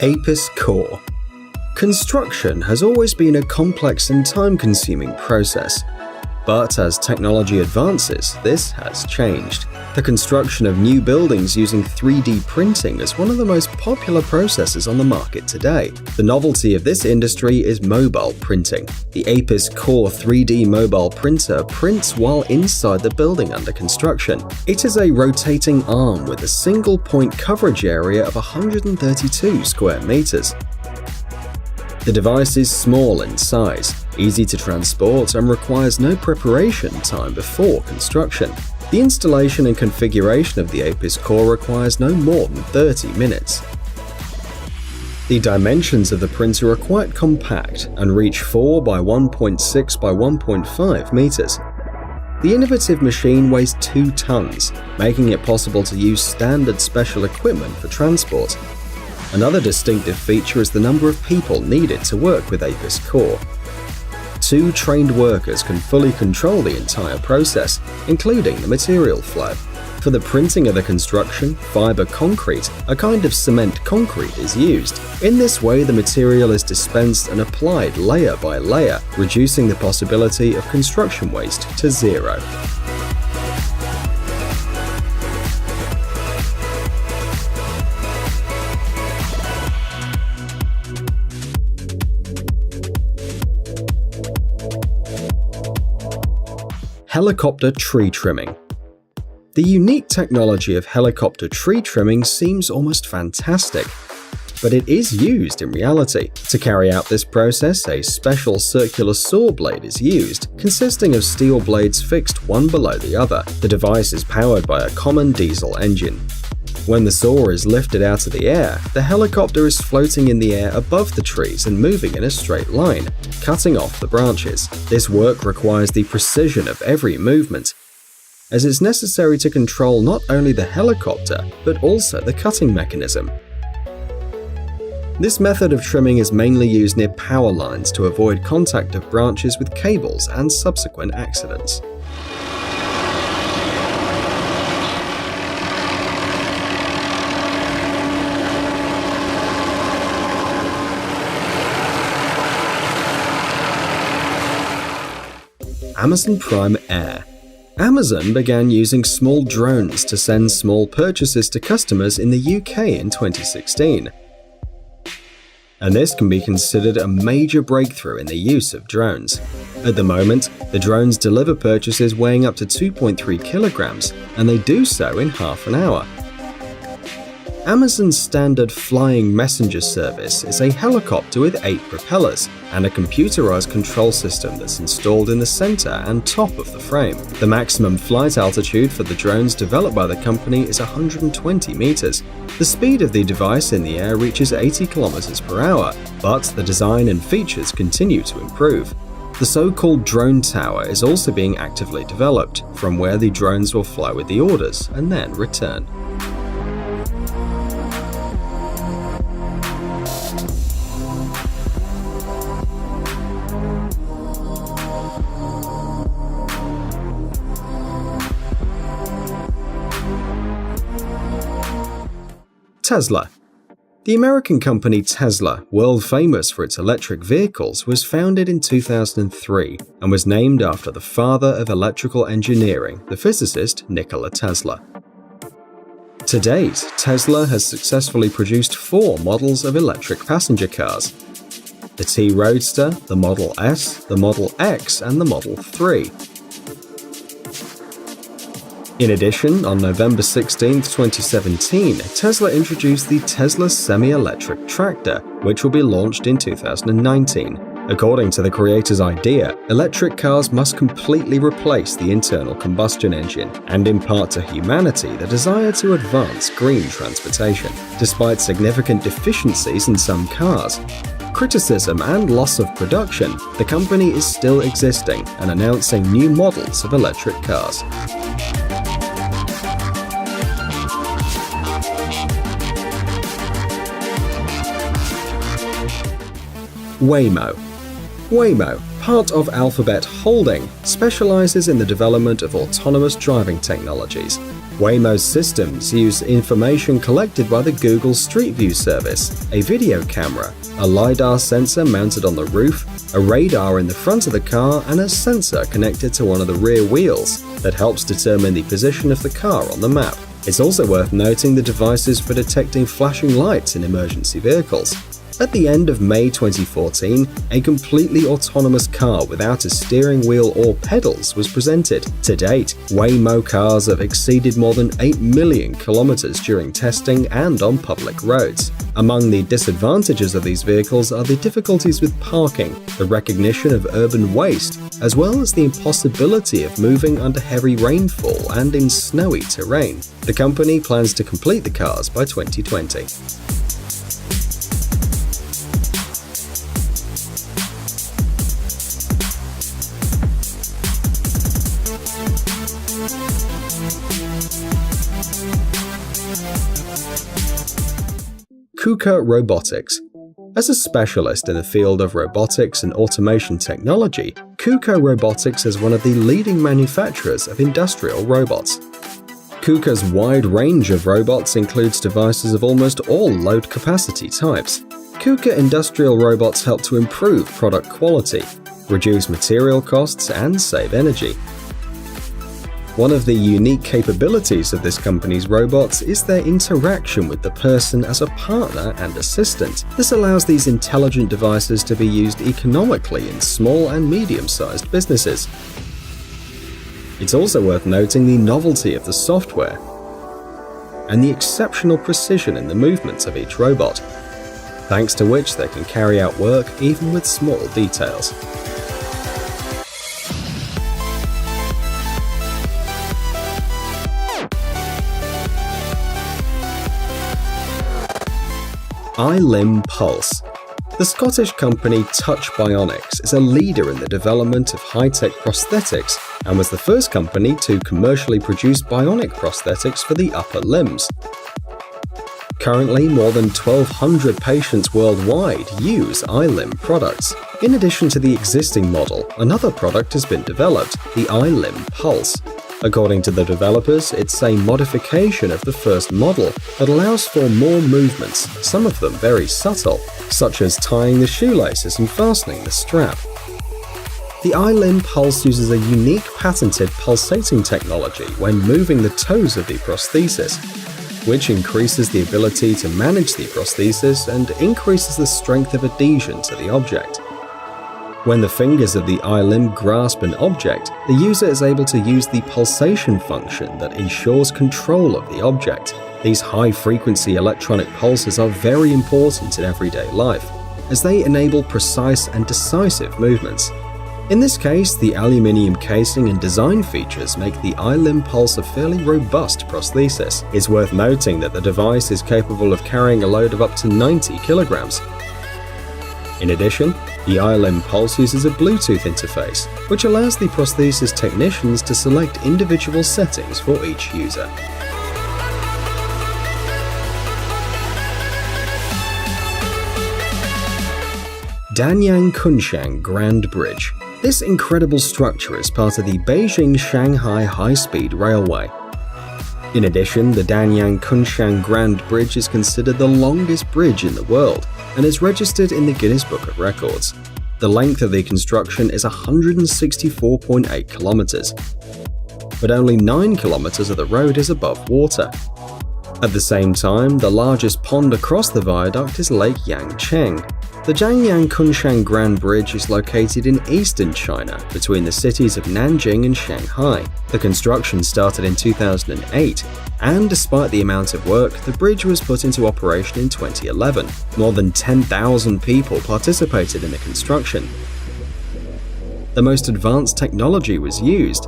APIS core. Construction has always been a complex and time-consuming process. But as technology advances, this has changed. The construction of new buildings using 3D printing is one of the most popular processes on the market today. The novelty of this industry is mobile printing. The APIS Core 3D mobile printer prints while inside the building under construction. It is a rotating arm with a single point coverage area of 132 square meters. The device is small in size, easy to transport, and requires no preparation time before construction. The installation and configuration of the APIS core requires no more than 30 minutes. The dimensions of the printer are quite compact and reach 4 by 1.6 by 1.5 meters. The innovative machine weighs 2 tons, making it possible to use standard special equipment for transport. Another distinctive feature is the number of people needed to work with APIS core. 2 trained workers can fully control the entire process, including the material flow. For the printing of the construction, fiber concrete, a kind of cement concrete, is used. In this way, the material is dispensed and applied layer by layer, reducing the possibility of construction waste to zero. Helicopter tree trimming. The unique technology of helicopter tree trimming seems almost fantastic, but it is used in reality. To carry out this process, a special circular saw blade is used, consisting of steel blades fixed one below the other. The device is powered by a common diesel engine. When the saw is lifted out of the air, the helicopter is floating in the air above the trees and moving in a straight line, cutting off the branches. This work requires the precision of every movement, as it's necessary to control not only the helicopter, but also the cutting mechanism. This method of trimming is mainly used near power lines to avoid contact of branches with cables and subsequent accidents. Amazon Prime Air. Amazon began using small drones to send small purchases to customers in the UK in 2016. And this can be considered a major breakthrough in the use of drones. At the moment, the drones deliver purchases weighing up to 2.3 kilograms, and they do so in half an hour. Amazon's standard flying messenger service is a helicopter with 8 propellers and a computerized control system that's installed in the center and top of the frame. The maximum flight altitude for the drones developed by the company is 120 meters. The speed of the device in the air reaches 80 kilometers per hour, but the design and features continue to improve. The so-called drone tower is also being actively developed, from where the drones will fly with the orders and then return. Tesla. The American company Tesla, world famous for its electric vehicles, was founded in 2003 and was named after the father of electrical engineering, the physicist Nikola Tesla. To date, Tesla has successfully produced 4 models of electric passenger cars: the T Roadster, the Model S, the Model X, and the Model 3. In addition, on November 16, 2017, Tesla introduced the Tesla semi-electric tractor, which will be launched in 2019. According to the creator's idea, electric cars must completely replace the internal combustion engine and impart to humanity the desire to advance green transportation. Despite significant deficiencies in some cars, criticism and loss of production, the company is still existing and announcing new models of electric cars. Waymo. Waymo, part of Alphabet Holding, specializes in the development of autonomous driving technologies. Waymo's systems use information collected by the Google Street View service, a video camera, a LiDAR sensor mounted on the roof, a radar in the front of the car, and a sensor connected to one of the rear wheels that helps determine the position of the car on the map. It's also worth noting the devices for detecting flashing lights in emergency vehicles. At the end of May 2014, a completely autonomous car without a steering wheel or pedals was presented. To date, Waymo cars have exceeded more than 8 million kilometers during testing and on public roads. Among the disadvantages of these vehicles are the difficulties with parking, the recognition of urban waste, as well as the impossibility of moving under heavy rainfall and in snowy terrain. The company plans to complete the cars by 2020. KUKA Robotics. As a specialist in the field of robotics and automation technology, KUKA Robotics is one of the leading manufacturers of industrial robots. KUKA's wide range of robots includes devices of almost all load capacity types. KUKA industrial robots help to improve product quality, reduce material costs, and save energy. One of the unique capabilities of this company's robots is their interaction with the person as a partner and assistant. This allows these intelligent devices to be used economically in small and medium-sized businesses. It's also worth noting the novelty of the software and the exceptional precision in the movements of each robot, thanks to which they can carry out work even with small details. Eye-Limb Pulse. The Scottish company Touch Bionics is a leader in the development of high-tech prosthetics and was the first company to commercially produce bionic prosthetics for the upper limbs. Currently, more than 1,200 patients worldwide use Eye-Limb products. In addition to the existing model, another product has been developed, the Eye-Limb Pulse. According to the developers, it's a modification of the first model that allows for more movements, some of them very subtle, such as tying the shoelaces and fastening the strap. The Eye-Limb Pulse uses a unique patented pulsating technology when moving the toes of the prosthesis, which increases the ability to manage the prosthesis and increases the strength of adhesion to the object. When the fingers of the eye-limb grasp an object, the user is able to use the pulsation function that ensures control of the object. These high-frequency electronic pulses are very important in everyday life, as they enable precise and decisive movements. In this case, the aluminium casing and design features make the Eye-Limb Pulse a fairly robust prosthesis. It's worth noting that the device is capable of carrying a load of up to 90 kilograms. In addition, the Eye-Limb Pulse uses a Bluetooth interface, which allows the prosthesis technicians to select individual settings for each user. Danyang Kunshan Grand Bridge. This incredible structure is part of the Beijing-Shanghai High-Speed Railway. In addition, the Danyang Kunshan Grand Bridge is considered the longest bridge in the world and is registered in the Guinness Book of Records. The length of the construction is 164.8 kilometers, but only 9 kilometers of the road is above water. At the same time, the largest pond across the viaduct is Lake Yangcheng. The Danyang Kunshan Grand Bridge is located in eastern China, between the cities of Nanjing and Shanghai. The construction started in 2008, and despite the amount of work, the bridge was put into operation in 2011. More than 10,000 people participated in the construction. The most advanced technology was used,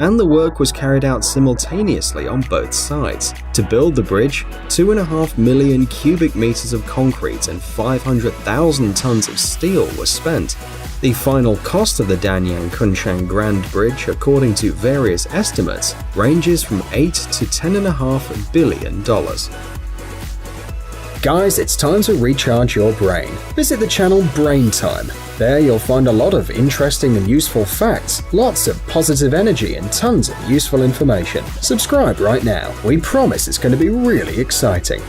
and the work was carried out simultaneously on both sides. To build the bridge, 2.5 million cubic meters of concrete and 500,000 tons of steel were spent. The final cost of the Danyang Kunshan Grand Bridge, according to various estimates, ranges from $8 to $10.5 billion. Guys, it's time to recharge your brain. Visit the channel Brain Time. There you'll find a lot of interesting and useful facts, lots of positive energy, and tons of useful information. Subscribe right now. We promise it's going to be really exciting.